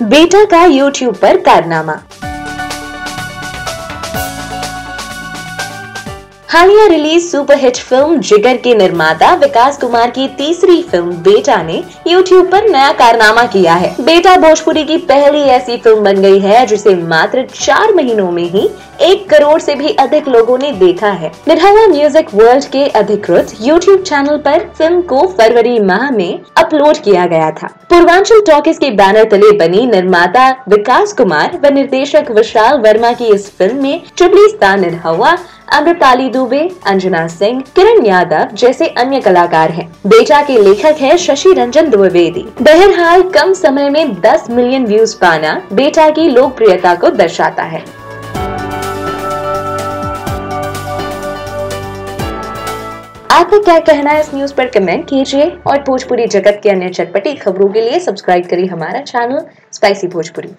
बेटा का यूट्यूब पर कारनामा। हालिया रिलीज सुपरहिट फिल्म जिगर के निर्माता विकास कुमार की तीसरी फिल्म बेटा ने यूट्यूब पर नया कारनामा किया है। बेटा भोजपुरी की पहली ऐसी फिल्म बन गई है जिसे मात्र 4 महीनों में ही 1 करोड़ से भी अधिक लोगों ने देखा है। निरहुआ म्यूजिक वर्ल्ड के अधिकृत यूट्यूब चैनल पर फिल्म को फरवरी माह में अपलोड किया गया था। पूर्वांचल टॉकीज के बैनर तले बनी निर्माता विकास कुमार व निर्देशक विशाल वर्मा की इस फिल्म में चुगली स्टार निरहुआ, अमृताली दुबे, अंजना सिंह, किरण यादव जैसे अन्य कलाकार हैं। बेटा के लेखक है शशि रंजन द्विवेदी। बहरहाल कम समय में 10 मिलियन व्यूज पाना बेटा की लोकप्रियता को दर्शाता है। आपका क्या कहना है इस न्यूज पर कमेंट कीजिए और भोजपुरी जगत के अन्य चटपटी खबरों के लिए सब्सक्राइब करिए हमारा चैनल स्पाइसी भोजपुरी।